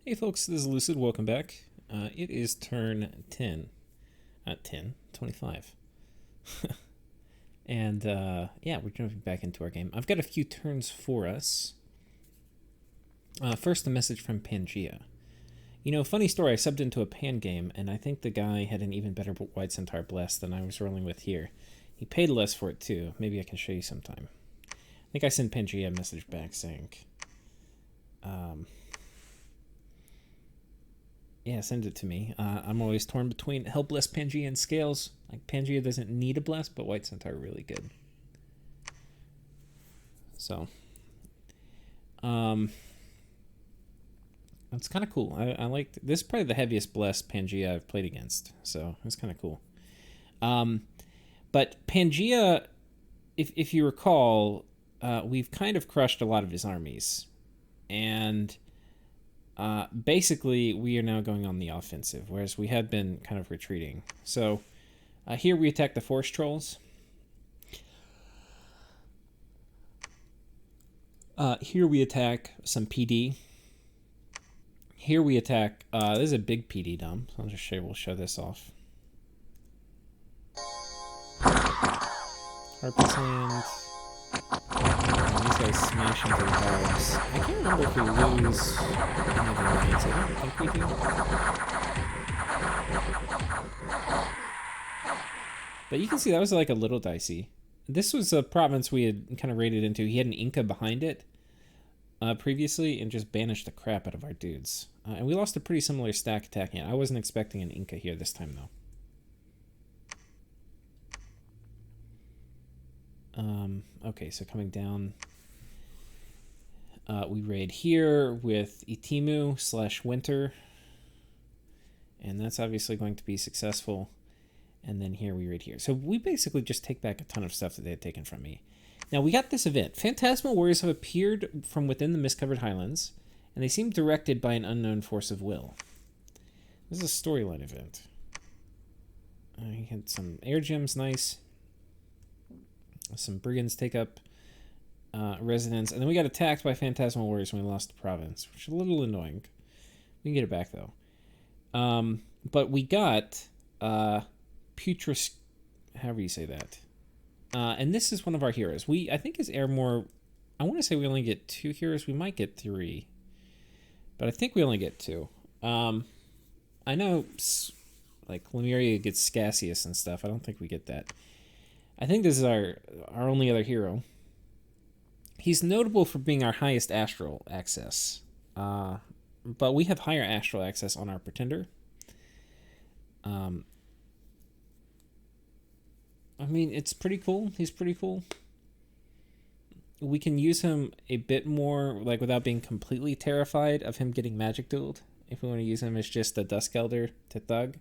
Hey folks, this is Lucid. Welcome back. It is turn 10. Not 10, 25. And yeah, we're jumping back into our game. I've got a few turns for us. First, a message from Pangaea. You know, funny story, I subbed into a Pan game, and I think the guy had an even better White Centaur Bless than I was rolling with here. He paid less for it too. Maybe I can show you sometime. I think I sent Pangaea a message back saying... yeah, send it to me. I'm always torn between helpless Pangaea and Scales. Like, Pangaea doesn't need a bless, but White Centaur are really good. So, it's kind of cool. I like this. Is probably the heaviest blessed Pangaea I've played against, so it's kind of cool. But Pangaea, if you recall, we've kind of crushed a lot of his armies, and basically we are now going on the offensive, whereas we had been kind of retreating. So here we attack the Forest Trolls. Here we attack some PD. Here we attack... this is a big PD dump. So I'll just show, we'll show this off. Harpy's Land. These guys smash into the barbs. I can't remember if we lose any of the lanes. I don't think we do. But you can see that was like a little dicey. This was a province we had kind of raided into. He had an Inca behind it previously and just banished the crap out of our dudes. And we lost a pretty similar stack attacking it. I wasn't expecting an Inca here this time, though. Okay, so coming down, we raid here with Itimu / Winter, and that's obviously going to be successful. And then here we raid here. So we basically just take back a ton of stuff that they had taken from me. Now we got this event. Phantasmal warriors have appeared from within the mist-covered highlands, and they seem directed by an unknown force of will. This is a storyline event. He had some air gems, nice. Some brigands take up residence, and then we got attacked by Phantasmal warriors when we lost the province, which is a little annoying. We can get it back though. But we got Putris, however you say that, and this is one of our heroes. I think is Ermor. I want to say we only get 2 heroes. We might get 3, but I think we only get 2. I know, like Lemuria gets Scassius and stuff. I don't think we get that. I think this is our only other hero. He's notable for being our highest astral access. But we have higher astral access on our Pretender. I mean, it's pretty cool. He's pretty cool. We can use him a bit more, like, without being completely terrified of him getting magic dueled. If we want to use him as just a Dusk Elder to thug.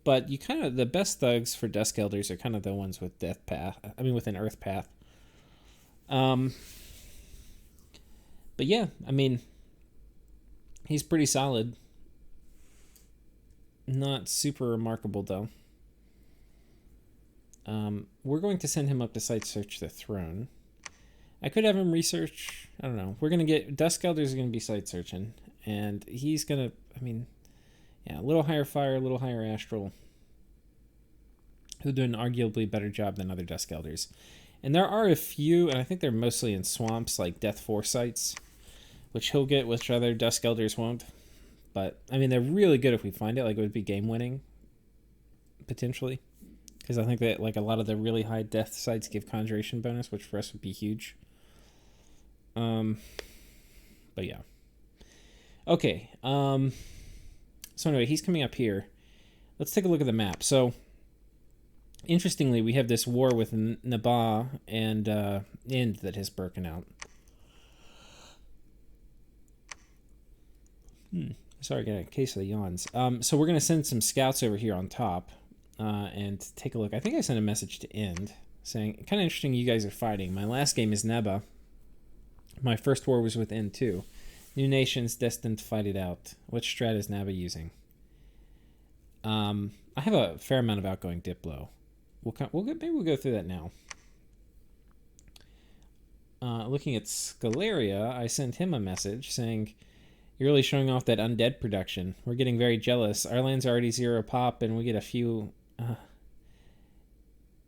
But you kind of, the best thugs for Dusk Elders are kind of the ones with Death Path. I mean, with an Earth Path. But yeah, I mean, he's pretty solid. Not super remarkable, though. We're going to send him up to site search the throne. I could have him research. I don't know. We're going to get, Dusk Elders are going to be site searching. And he's going to, I mean... yeah, a little higher fire, a little higher astral. He'll do an arguably better job than other Dusk Elders. And there are a few, and I think they're mostly in swamps, like Death Foresights, which he'll get, which other Dusk Elders won't. But, I mean, they're really good if we find it. Like, it would be game-winning, potentially. Because I think that, like, a lot of the really high Death sites give Conjuration bonus, which for us would be huge. But, yeah. Okay, so anyway, he's coming up here. Let's take a look at the map. So, interestingly, we have this war with Nabaa and Ind that has broken out. Sorry, I got a case of the yawns. So we're going to send some scouts over here on top and take a look. I think I sent a message to Ind saying, kind of interesting you guys are fighting. My last game is Nabaa. My first war was with Ind too. New nations destined to fight it out. What strat is Nabaa using? I have a fair amount of outgoing Diplo. Maybe we'll go through that now. Looking at Scalaria, I sent him a message saying, You're really showing off that undead production. We're getting very jealous. Our land's already 0 pop, and we get a few...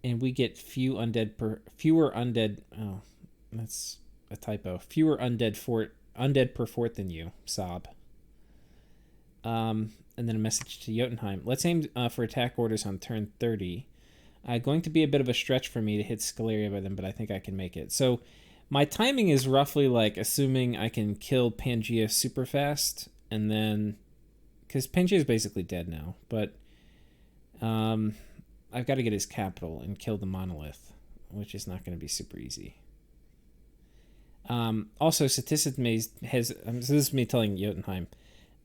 and we get fewer undead... Oh, that's a typo. Fewer undead per fort than you. Sob. And then a message to Jotunheim. Let's aim for attack orders on turn 30. Going to be a bit of a stretch for me to hit Scaleria by then, but I think I can make it. So my timing is roughly like assuming I can kill Pangaea super fast, and then... Because Pangaea is basically dead now, but I've got to get his capital and kill the Monolith, which is not going to be super easy. Also, Satis has... so this is me telling Jotunheim.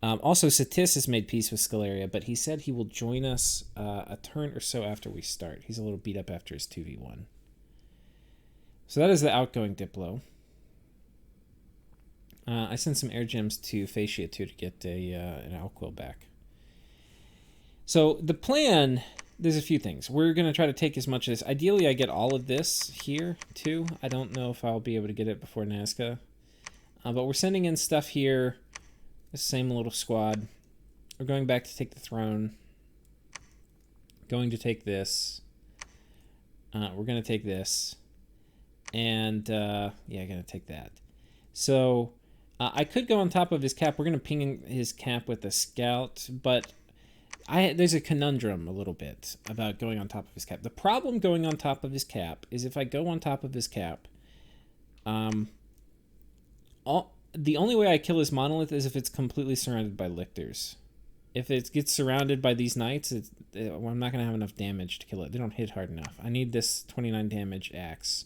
Also, Satis has made peace with Scaleria, but he said he will join us a turn or so after we start. He's a little beat up after his 2v1. So that is the outgoing Diplo. I sent some air gems to Fascia too to get an Alquill back. So the plan, there's a few things. We're going to try to take as much of this. Ideally, I get all of this here too. I don't know if I'll be able to get it before Nazca. But we're sending in stuff here. The same little squad. We're going back to take the throne. Going to take this. We're going to take this. And, yeah, going to take that. So, I could go on top of his cap. We're going to ping his cap with a scout. But there's a conundrum a little bit about going on top of his cap. The problem going on top of his cap is if I go on top of his cap, the only way I kill his monolith is if it's completely surrounded by lictors. If it gets surrounded by these knights, I'm not going to have enough damage to kill it. They don't hit hard enough. I need this 29 damage axe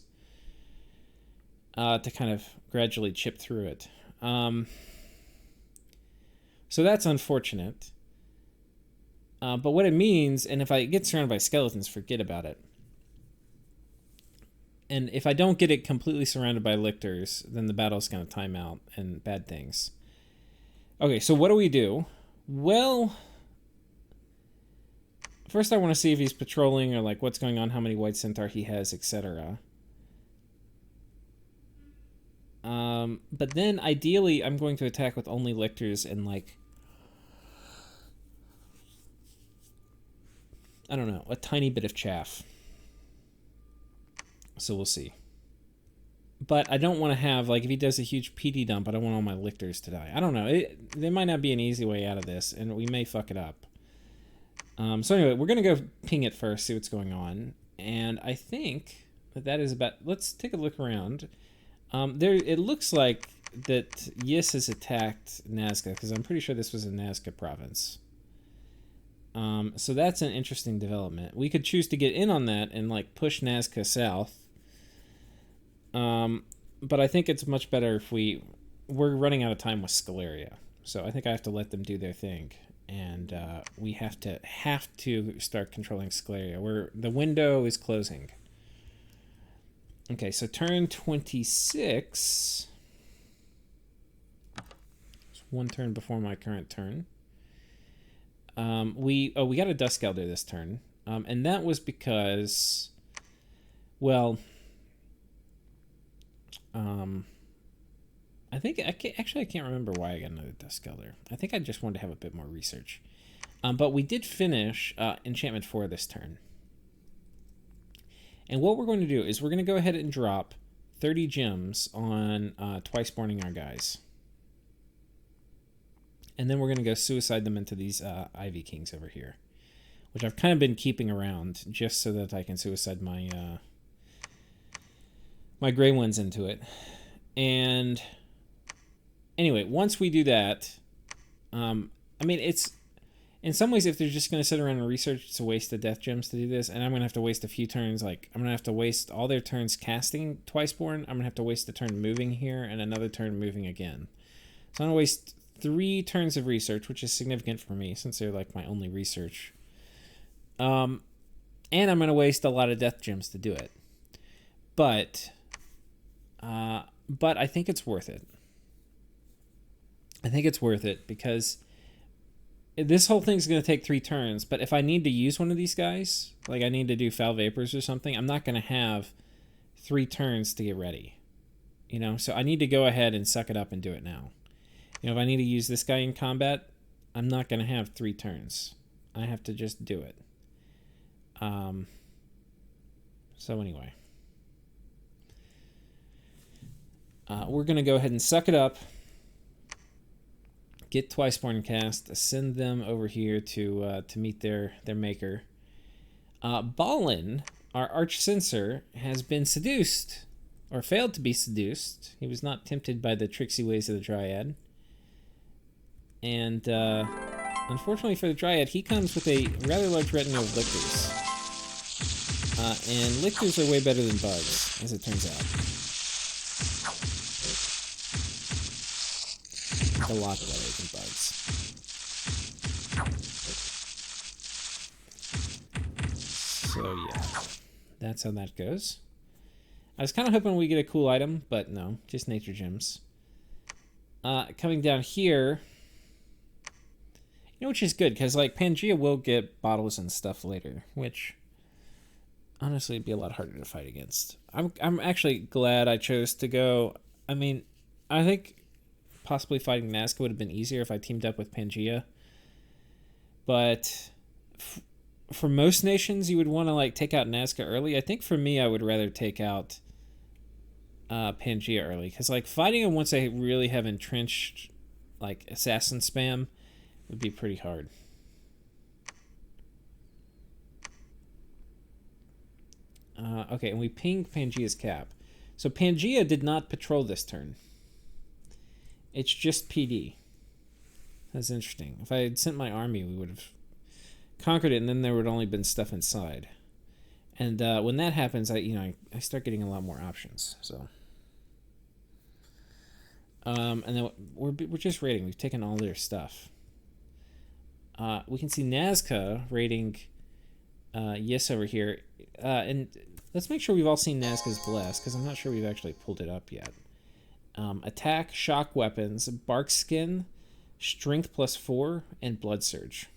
to kind of gradually chip through it. So that's unfortunate. But what it means, and if I get surrounded by skeletons, forget about it. And if I don't get it completely surrounded by lictors, then the battle's going to time out and bad things. Okay, so what do we do? Well, first I want to see if he's patrolling or like what's going on, how many white centaur he has, etc. But then ideally I'm going to attack with only lictors and like, I don't know, a tiny bit of chaff. So we'll see. But I don't want to have, like, if he does a huge PD dump, I don't want all my lictors to die. I don't know. There might not be an easy way out of this, and we may fuck it up. So anyway, we're going to go ping it first, see what's going on. And I think that is about... Let's take a look around. It looks like that Yis has attacked Nazca, because I'm pretty sure this was a Nazca province. So that's an interesting development. We could choose to get in on that and, like, push Nazca south. But I think it's much better if we're running out of time with Scaleria. So I think I have to let them do their thing. And we have to start controlling Scaleria. The window is closing. Okay, so turn 26. It's one turn before my current turn. We got a Dusk Elder this turn. And that was because, well... I can't remember why I got another Dusk Elder. I think I just wanted to have a bit more research. But we did finish Enchantment 4 this turn. And what we're going to do is we're going to go ahead and drop 30 gems on twice-borning our guys. And then we're going to go suicide them into these Ivy Kings over here. Which I've kind of been keeping around just so that I can suicide my... my gray ones into it. And anyway, once we do that, I mean, it's in some ways, if they're just going to sit around and research, it's a waste of death gems to do this. And I'm going to have to waste a few turns. Like, I'm going to have to waste all their turns casting Twiceborn. I'm going to have to waste a turn moving here and another turn moving again. So I'm going to waste 3 turns of research, which is significant for me since they're like my only research. And I'm going to waste a lot of death gems to do it. But I think it's worth it. I think it's worth it because this whole thing's going to take 3 turns, but if I need to use one of these guys, like I need to do Foul Vapors or something, I'm not going to have 3 turns to get ready. You know, so I need to go ahead and suck it up and do it now. If I need to use this guy in combat, I'm not going to have 3 turns. I have to just do it. So anyway. We're going to go ahead and suck it up. Get Twiceborn cast. Send them over here to meet their maker. Balin, our arch-censor, has been seduced. Or failed to be seduced. He was not tempted by the tricksy ways of the Dryad. And unfortunately for the Dryad, he comes with a rather large retinue of lictors. And lictors are way better than bugs, as it turns out. A lot better than bugs. So yeah, that's how that goes. I was kind of hoping we get a cool item, but no, just nature gems. Coming down here, which is good, because like Pangaea will get bottles and stuff later, which honestly would be a lot harder to fight against. I'm actually glad I chose to go. I mean, I think possibly fighting Nazca would have been easier if I teamed up with Pangaea, but for most nations you would want to like take out Nazca early. I think for me I would rather take out Pangaea early, because like fighting him once I really have entrenched like assassin spam would be pretty hard. Okay, and we pinged Pangaea's cap. So Pangaea did not patrol this turn. It's just PD. That's interesting. If I had sent my army, we would have conquered it, and then there would only been stuff inside. And when that happens, I start getting a lot more options. So, and then we're just raiding. We've taken all their stuff. We can see Nazca raiding Yes over here, and let's make sure we've all seen Nazca's Bless, because I'm not sure we've actually pulled it up yet. Attack, shock weapons, bark skin, strength +4, and blood surge.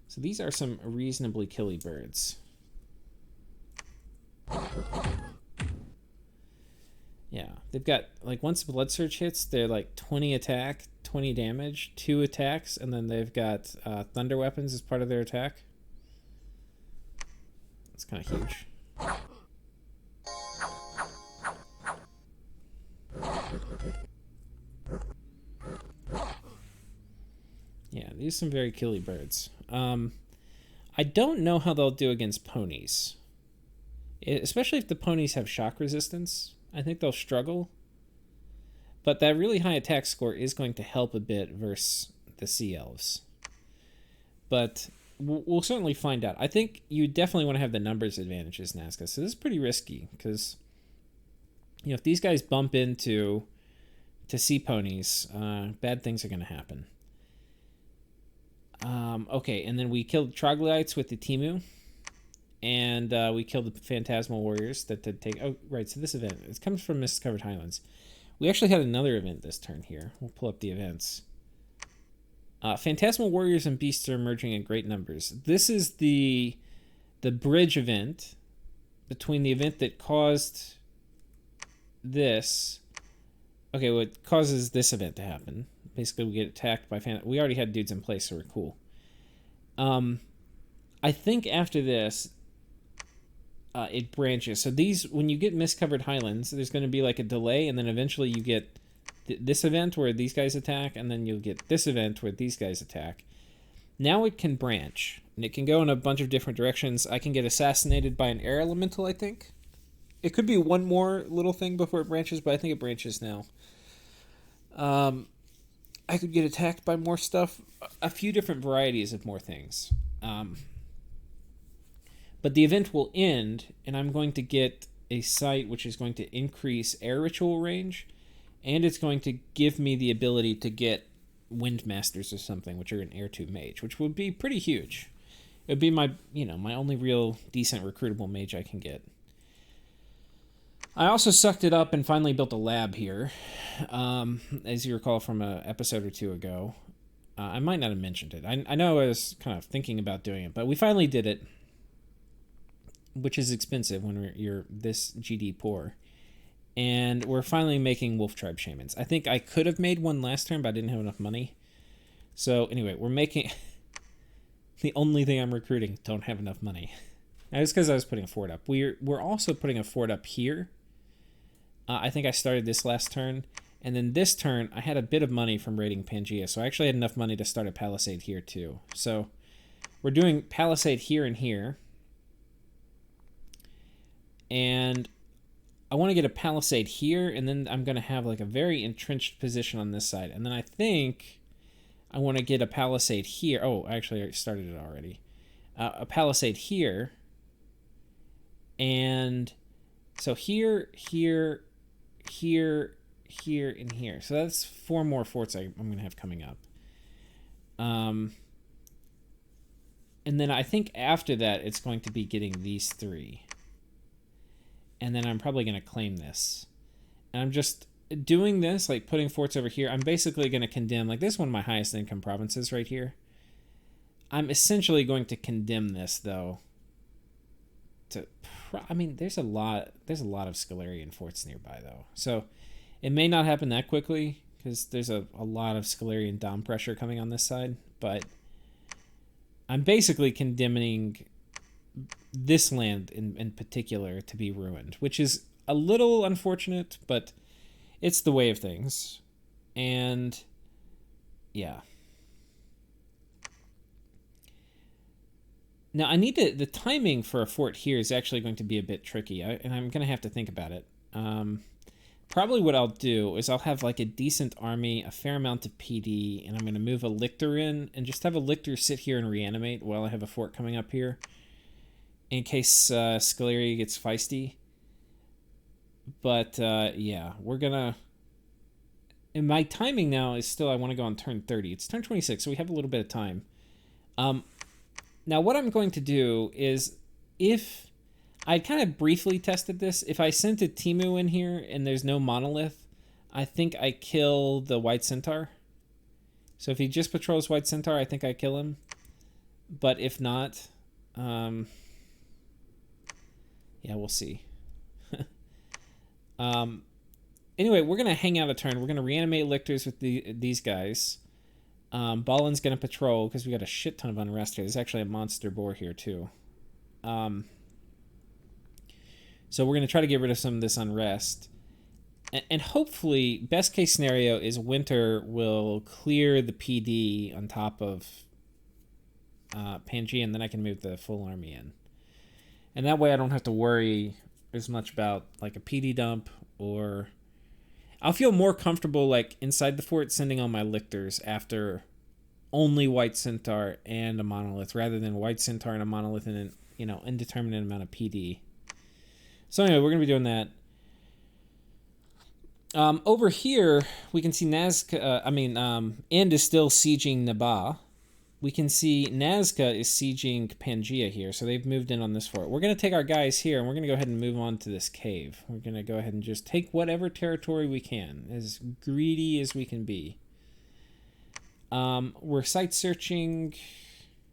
So these are some reasonably killy birds. Yeah, they've got, like, once blood surge hits, they're like 20 attack, 20 damage, 2 attacks, and then they've got thunder weapons as part of their attack. It's kind of huge. Yeah, these are some very killy birds. I don't know how they'll do against ponies. Especially if the ponies have shock resistance. I think they'll struggle. But that really high attack score is going to help a bit versus the sea elves. But we'll certainly find out. I think you definitely want to have the numbers advantages, Nazca. So this is pretty risky, because if these guys bump into sea ponies, bad things are going to happen. Okay, and then we killed troglodytes with the Timu, and we killed the phantasmal warriors that did take. Oh, right. So this event, it comes from Mist-Covered Highlands. We actually had another event this turn here. We'll pull up the events. Phantasmal warriors and beasts are emerging in great numbers. This is the bridge event between the event that caused this. Okay, well, it causes this event to happen. Basically, we get attacked by we already had dudes in place, so we're cool. I think after this, it branches. So these, when you get Mist-Covered Highlands, there's going to be like a delay, and then eventually you get this event where these guys attack, and then you'll get this event where these guys attack. Now it can branch, and it can go in a bunch of different directions. I can get assassinated by an air elemental, I think. It could be one more little thing before it branches, but I think it branches now. I could get attacked by more stuff, a few different varieties of more things. But the event will end, and I'm going to get a site which is going to increase air ritual range, and it's going to give me the ability to get Windmasters or something, which are an Air 2 mage, which would be pretty huge. It would be my only real decent recruitable mage I can get. I also sucked it up and finally built a lab here, as you recall from an episode or two ago. I might not have mentioned it. I know I was kind of thinking about doing it, but we finally did it, which is expensive when you're this GD poor. And we're finally making Wolf Tribe Shamans. I think I could have made one last turn, but I didn't have enough money. So anyway, we're making... the only thing I'm recruiting, don't have enough money. That was because I was putting a fort up. We're also putting a fort up here. I think I started this last turn. And then this turn, I had a bit of money from raiding Pangaea. So I actually had enough money to start a palisade here too. So we're doing palisade here and here. And I want to get a palisade here, and then I'm going to have like a very entrenched position on this side. And then I think I want to get a palisade here. Oh, actually, I started it already. A palisade here. And so here, here, here, here, and here. So that's 4 more forts I'm going to have coming up. And then I think after that, it's going to be getting these 3. And then I'm probably going to claim this. And I'm just doing this, like putting forts over here. I'm basically going to condemn, like this is one of my highest income provinces right here. I'm essentially going to condemn this, though. I mean, there's a lot of Scalarian forts nearby, though. So it may not happen that quickly, because there's a lot of Scalarian dom pressure coming on this side. But I'm basically condemning this land in particular to be ruined, which is a little unfortunate, but it's the way of things. And yeah. Now I need to, the timing for a fort here is actually going to be a bit tricky, and I'm going to have to think about it. Probably what I'll do is I'll have like a decent army, a fair amount of PD, and I'm going to move a lictor in and just have a lictor sit here and reanimate while I have a fort coming up here, in case Scalaria gets feisty. But yeah, we're gonna... And my timing now is still, I want to go on turn 30. It's turn 26, so we have a little bit of time. Now what I'm going to do is, if... I kind of briefly tested this. If I sent a Timu in here and there's no monolith, I think I kill the White Centaur. So if he just patrols White Centaur, I think I kill him. But if not... yeah, we'll see. Anyway, we're going to hang out a turn. We're going to reanimate lictors with these guys. Ballin's going to patrol because we got a shit ton of unrest here. There's actually a monster boar here too. So we're going to try to get rid of some of this unrest. And hopefully, best case scenario is winter will clear the PD on top of Pangaea, and then I can move the full army in. And that way I don't have to worry as much about like a PD dump, or I'll feel more comfortable like inside the fort sending all my lictors after only White Centaur and a monolith, rather than White Centaur and a monolith and an indeterminate amount of PD. So anyway, we're gonna be doing that. Over here we can see Nazca. End is still sieging Naba. We can see Nazca is sieging Pangaea here, so they've moved in on this fort. We're going to take our guys here, and we're going to go ahead and move on to this cave. We're going to go ahead and just take whatever territory we can, as greedy as we can be. We're site searching,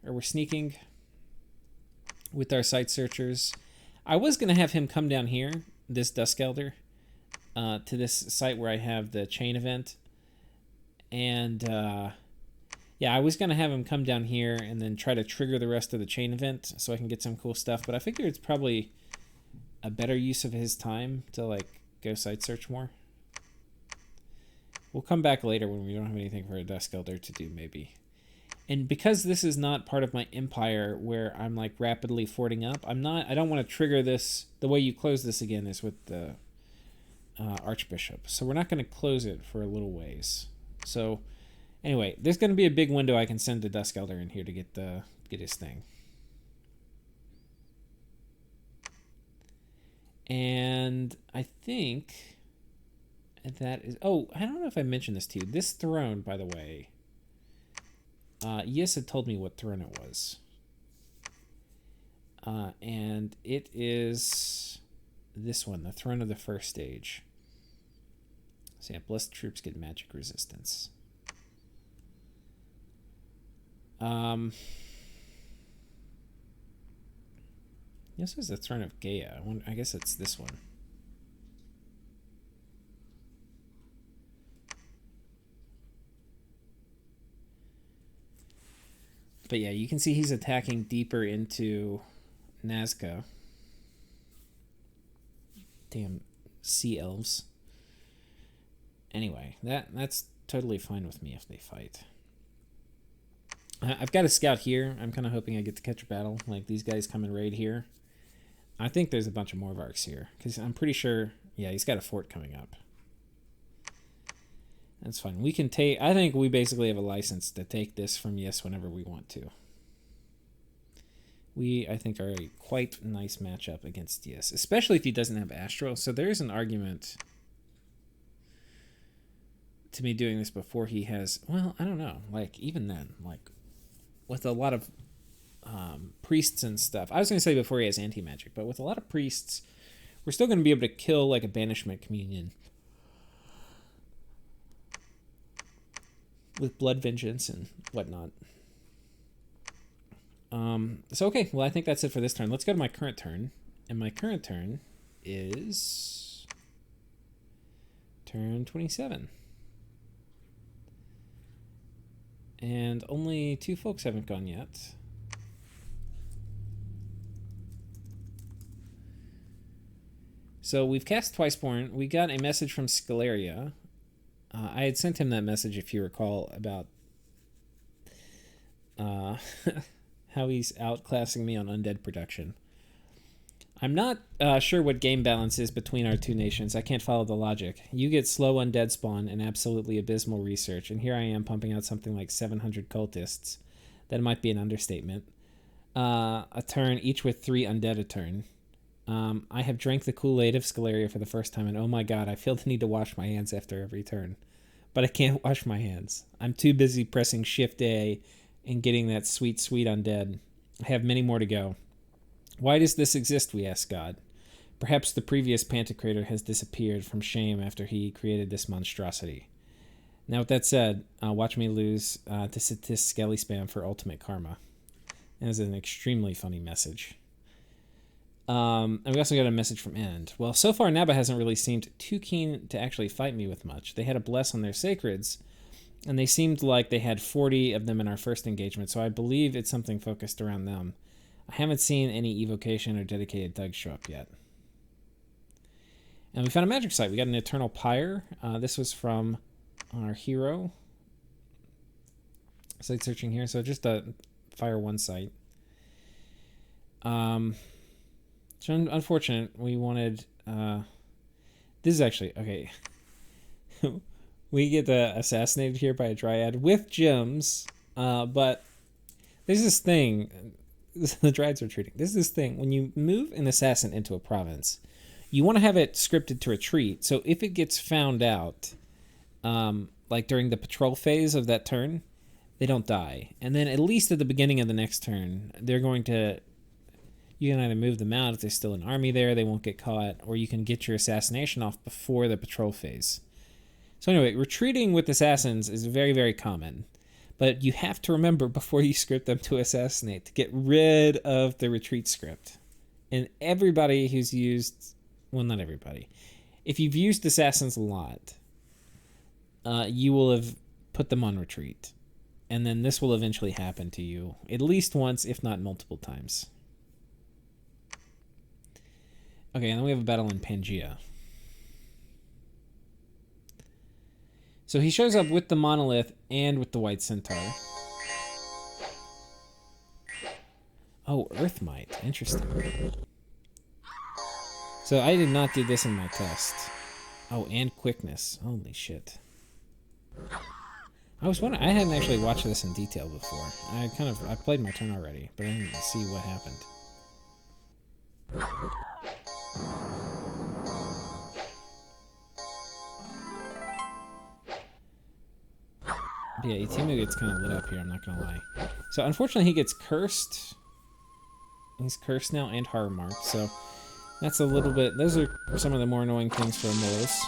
or we're sneaking with our site searchers. I was going to have him come down here, this Dusk Elder, to this site where I have the chain event, and... yeah, I was going to have him come down here and then try to trigger the rest of the chain event so I can get some cool stuff. But I figure it's probably a better use of his time to, like, go site search more. We'll come back later when we don't have anything for a Dusk Elder to do, maybe. And because this is not part of my empire where I'm, like, rapidly forting up, I don't want to trigger this. The way you close this again is with the Archbishop. So we're not going to close it for a little ways. So... anyway, there's going to be a big window I can send the Dusk Elder in here to get his thing. And I think that is... oh, I don't know if I mentioned this to you. This throne, by the way... Yis had told me what throne it was. And it is this one, the Throne of the First Stage. So yeah, blessed troops get magic resistance. This is the Throne of Gaia. I guess it's this one. But yeah, you can see he's attacking deeper into Nazca. Damn sea elves. Anyway, that's totally fine with me if they fight. I've got a scout here. I'm kind of hoping I get to catch a battle. Like, these guys come and raid here. I think there's a bunch of Morvarks here. Because I'm pretty sure... Yeah, he's got a fort coming up. That's fine. We can take... I think we basically have a license to take this from Yes whenever we want to. We, I think, are a quite nice matchup against Yes. Especially if he doesn't have Astro. So there is an argument to me doing this before he has... Well, I don't know. Like, even then, like... With a lot of priests and stuff. I was going to say before he has anti-magic, but with a lot of priests, we're still going to be able to kill like a banishment communion. With blood vengeance and whatnot. So, okay. Well, I think that's it for this turn. Let's go to my current turn. And my current turn is... turn 27. And only 2 folks haven't gone yet. So we've cast Twiceborn. We got a message from Scalaria. I had sent him that message, if you recall, about how he's outclassing me on undead production. I'm not sure what game balance is between our two nations. I can't follow the logic. You get slow undead spawn and absolutely abysmal research, and here I am pumping out something like 700 cultists. That might be an understatement. A turn, each with 3 undead a turn. I have drank the Kool-Aid of Scalaria for the first time, and oh my god, I feel the need to wash my hands after every turn. But I can't wash my hands. I'm too busy pressing Shift A and getting that sweet, sweet undead. I have many more to go. Why does this exist, we ask God? Perhaps the previous Pantocrator has disappeared from shame after he created this monstrosity. Now, with that said, watch me lose to Sitis Skelly Spam for ultimate karma. That is an extremely funny message. And we also got a message from End. Well, so far, Naba hasn't really seemed too keen to actually fight me with much. They had a bless on their sacreds, and they seemed like they had 40 of them in our first engagement, so I believe it's something focused around them. I haven't seen any evocation or dedicated thugs show up yet. And we found a magic site. We got an Eternal Pyre. This was from our hero. Site searching here. So just a Fire 1 site. So unfortunate. We wanted... this is actually... Okay. We get assassinated here by a Dryad with gems. But there's this thing... The Dryads are treating. There's this thing. When you move an assassin into a province, you want to have it scripted to retreat. So if it gets found out, like during the patrol phase of that turn, they don't die. And then at least at the beginning of the next turn, they're going to... You can either move them out if there's still an army there, they won't get caught, or you can get your assassination off before the patrol phase. So anyway, retreating with assassins is very, very common. But you have to remember before you script them to assassinate to get rid of the retreat script. And everybody who's used... Well, not everybody. If you've used assassins a lot, you will have put them on retreat. And then this will eventually happen to you at least once, if not multiple times. Okay, and then we have a battle in Pangaea. So he shows up with the Monolith and with the White Centaur. Oh, Earthmite. Interesting. So I did not do this in my test. Oh, and Quickness. Holy shit. I was wondering... I hadn't actually watched this in detail before. I played my turn already, but I didn't see what happened. But yeah, Itimu gets kind of lit up here, I'm not going to lie. So unfortunately he gets cursed. He's cursed now and horror marked, so that's a little bit... Those are some of the more annoying things for Immortals.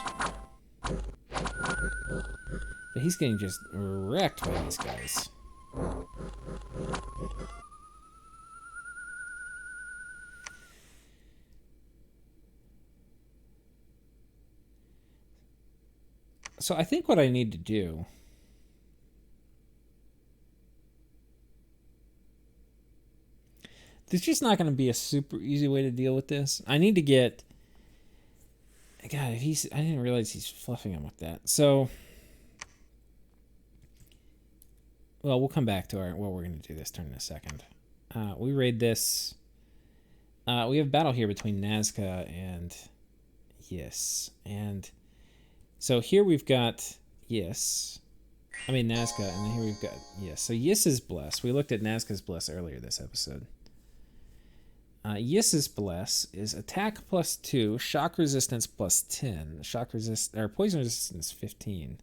But he's getting just wrecked by these guys. So I think what I need to do There's just not going to be a super easy way to deal with this. I need to get... God, if he's... I didn't realize he's fluffing him with that. So... Well, we'll come back to what we're going to do this turn in a second. We raid this. We have battle here between Nazca and Yis. And so here we've got Yis. I mean Nazca, and then here we've got Yis. So Yis is Bless. We looked at Nazca's Bless earlier this episode. Yis's Bless is attack +2, shock resistance +10, poison resistance 15,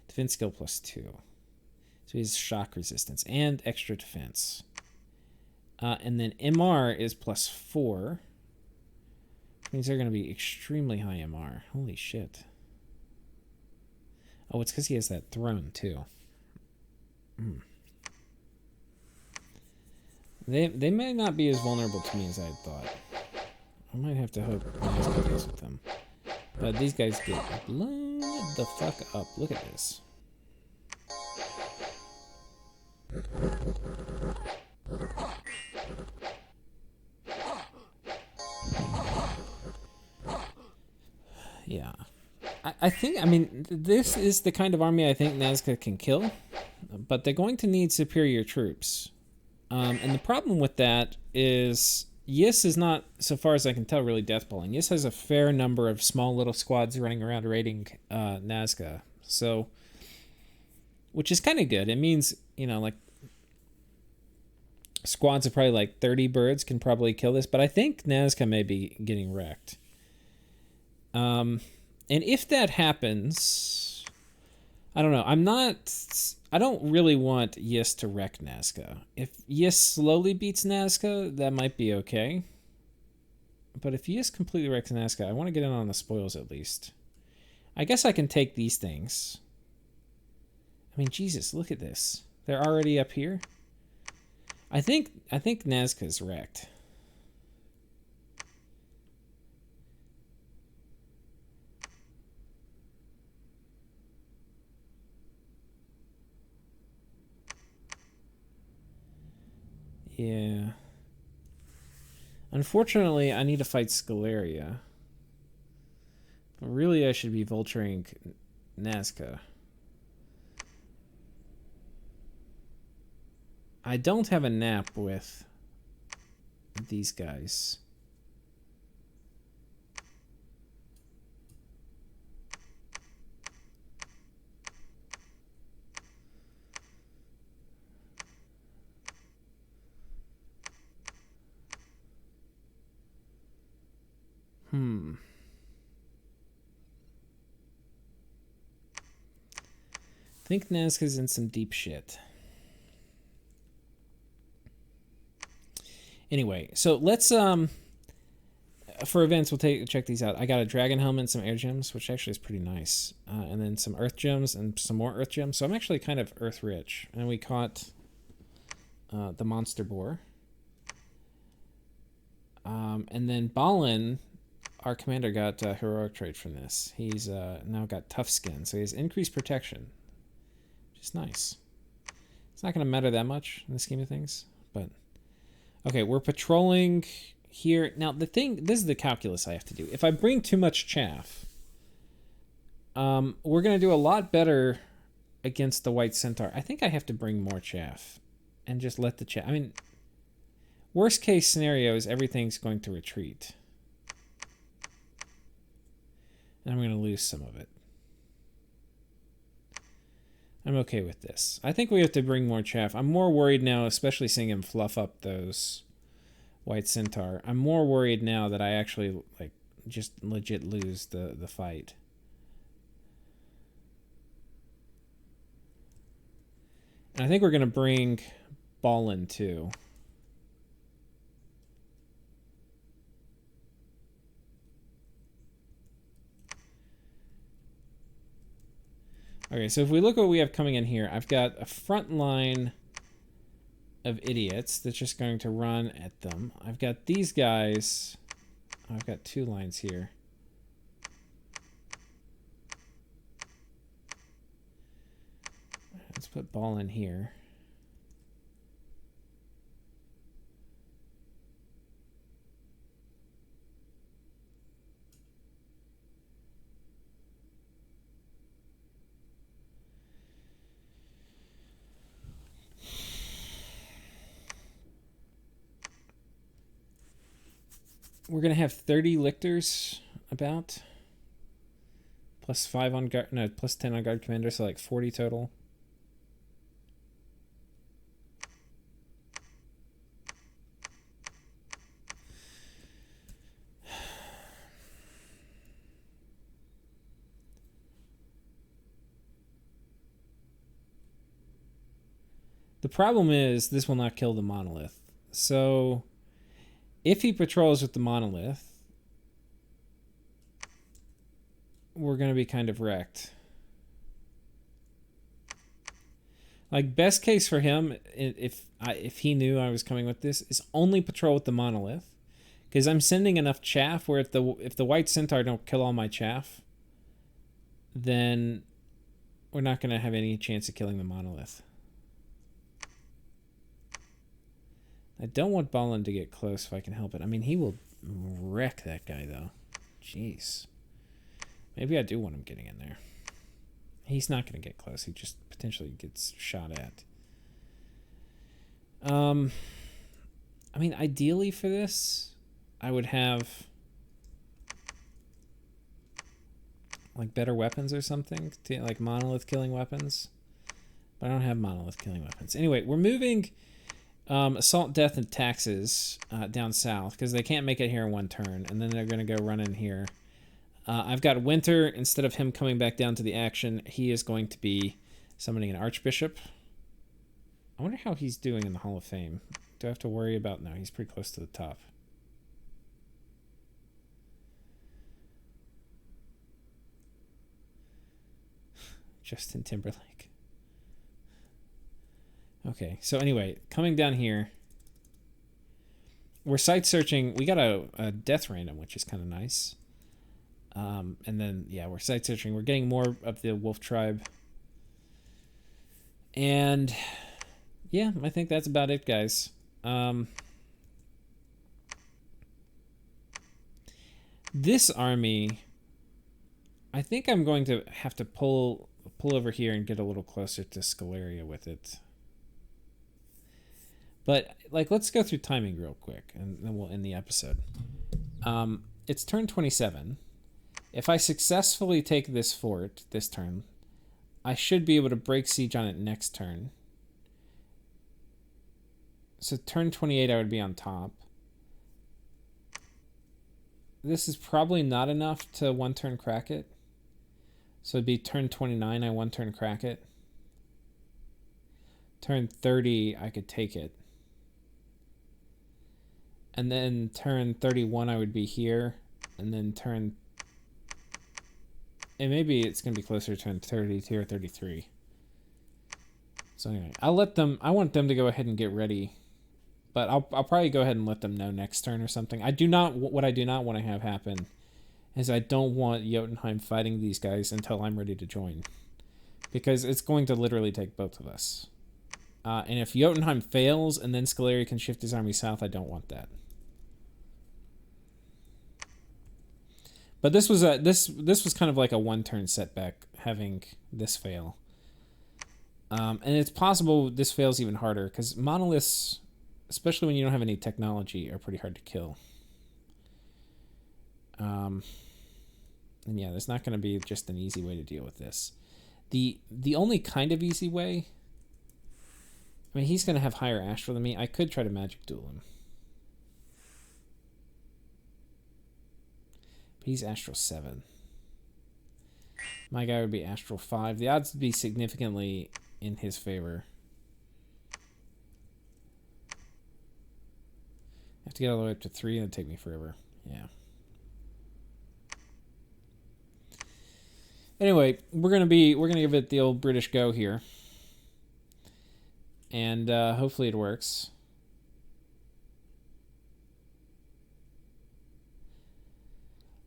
defense skill +2. So he has shock resistance and extra defense. And then MR is +4. Which means they're going to be extremely high MR. Holy shit. Oh, it's because he has that throne, too. They may not be as vulnerable to me as I had thought. I might have to hope Nazca deals with them. But these guys get blown the fuck up. Look at this. Yeah. I mean, this is the kind of army I think Nazca can kill, but they're going to need superior troops. And the problem with that is Yis is not, so far as I can tell, really deathballing. Yis has a fair number of small little squads running around raiding Nazca. So, which is kind of good. It means, you know, like, squads of probably like 30 birds can probably kill this, but I think Nazca may be getting wrecked. And if that happens, I don't know. I don't really want Yis to wreck Nazca. If Yis slowly beats Nazca, that might be okay. But if Yis completely wrecks Nazca, I want to get in on the spoils at least. I guess I can take these things. I mean, Jesus, look at this. They're already up here. I think Nazca's wrecked. Yeah. Unfortunately, I need to fight Scalaria. But really, I should be vulturing Nazca. I don't have a nap with these guys. I think Nazca's in some deep shit. Anyway, so let's for events we'll check these out. I got a dragon helmet and some air gems, which actually is pretty nice, and then some earth gems and some more earth gems. So I'm actually kind of earth rich, and we caught the monster boar, and then Balin, our commander, got a heroic trait from this. He's now got tough skin, so he has increased protection, which is nice. It's not going to matter that much in the scheme of things, but okay, we're patrolling here. Now, this is the calculus I have to do. If I bring too much chaff, we're going to do a lot better against the white centaur. I think I have to bring more chaff and just let the chaff... I mean, worst case scenario is everything's going to retreat. And I'm going to lose some of it. I'm okay with this. I think we have to bring more chaff. I'm more worried now, especially seeing him fluff up those white centaur. I'm more worried now that I actually like just legit lose the fight. And I think we're going to bring Balin too. Okay, so if we look at what we have coming in here, I've got a front line of idiots that's just going to run at them. I've got these guys. I've got two lines here. Let's put ball in here. We're going to have 30 lictors about. Plus 5 on guard. No, plus 10 on guard commander, so like 40 total. The problem is this will not kill the monolith. So if he patrols with the monolith, we're going to be kind of wrecked. Like, best case for him, if he knew I was coming with this, is only patrol with the monolith. Because I'm sending enough chaff where if the white centaur don't kill all my chaff, then we're not going to have any chance of killing the monolith. I don't want Ballin to get close if I can help it. I mean, he will wreck that guy, though. Jeez. Maybe I do want him getting in there. He's not going to get close. He just potentially gets shot at. I mean, ideally for this, I would have like better weapons or something, like monolith killing weapons. But I don't have monolith killing weapons. Anyway, we're moving assault, death, and taxes down south because they can't make it here in one turn, and then they're going to go run in here. I've got Winter. Instead of him coming back down to the action, he is going to be summoning an Archbishop. I wonder how he's doing in the Hall of Fame. Do I have to worry about... No, he's pretty close to the top. Justin Timberlake. Okay, so anyway, coming down here, we're site searching. We got a death random, which is kind of nice. And then, yeah, we're site searching. We're getting more of the wolf tribe. And, yeah, I think that's about it, guys. This army, I think I'm going to have to pull over here and get a little closer to Scalaria with it. But, like, let's go through timing real quick, and then we'll end the episode. It's turn 27. If I successfully take this fort this turn, I should be able to break siege on it next turn. So turn 28, I would be on top. This is probably not enough to one turn crack it. So it'd be turn 29, I one turn crack it. Turn 30, I could take it. And then turn 31, I would be here. And then turn... And maybe it's going to be closer to turn 32 or 33. So anyway, I'll let them... I want them to go ahead and get ready. But I'll probably go ahead and let them know next turn or something. I do not... What I do not want to have happen is I don't want Jotunheim fighting these guys until I'm ready to join. Because it's going to literally take both of us. And if Jotunheim fails and then Scalaria can shift his army south, I don't want that. But this was this was kind of like a one-turn setback, having this fail. And it's possible this fails even harder, because monoliths, especially when you don't have any technology, are pretty hard to kill. And yeah, there's not going to be just an easy way to deal with this. The only kind of easy way... I mean, he's going to have higher astral than me. I could try to magic duel him. But he's astral 7. My guy would be astral 5. The odds would be significantly in his favor. I have to get all the way up to 3, and it'd take me forever. Yeah. Anyway, we're gonna give it the old British go here. And hopefully it works.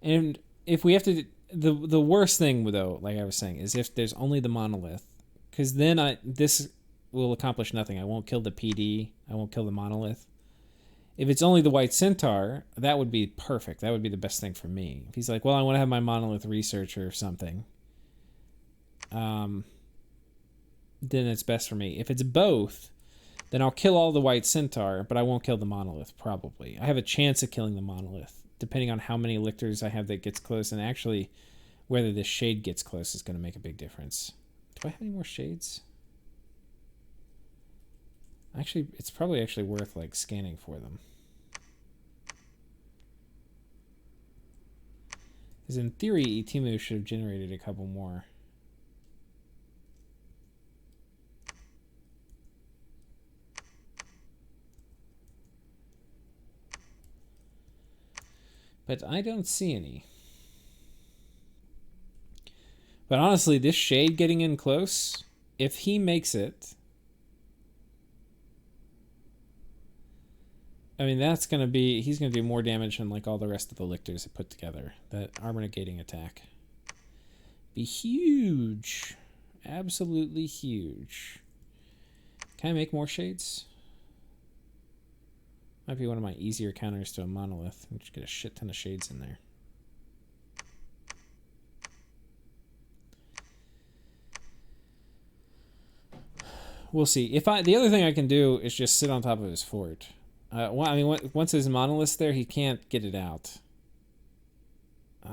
And if we have to... The worst thing, though, like I was saying, is if there's only the monolith. Because then this will accomplish nothing. I won't kill the PD. I won't kill the monolith. If it's only the white centaur, that would be perfect. That would be the best thing for me. If he's like, well, I want to have my monolith researcher or something. Then it's best for me. If it's both, then I'll kill all the white centaur, but I won't kill the monolith, probably. I have a chance of killing the monolith depending on how many lictors I have that gets close, and actually whether this shade gets close is going to make a big difference. Do I have any more shades? Actually, it's probably actually worth like scanning for them. Because in theory, Itimu should have generated a couple more. But I don't see any. But honestly, this shade getting in close, if he makes it, I mean, that's going to be... He's going to do more damage than like all the rest of the lictors that put together. That armor negating attack. Be huge. Absolutely huge. Can I make more shades? Might be one of my easier counters to a monolith. Just get a shit ton of shades in there. We'll see. If the other thing I can do is just sit on top of his fort. Well, I mean, once his monolith's there, he can't get it out. So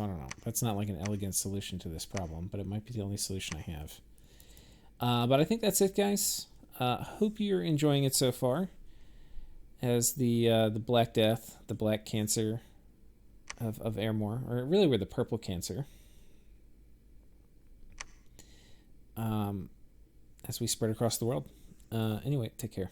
I don't know. That's not like an elegant solution to this problem, but it might be the only solution I have. But I think that's it, guys. Hope you're enjoying it so far. As the Black Death, the Black Cancer of Ermor, or really we're the Purple Cancer. As we spread across the world. Anyway, take care.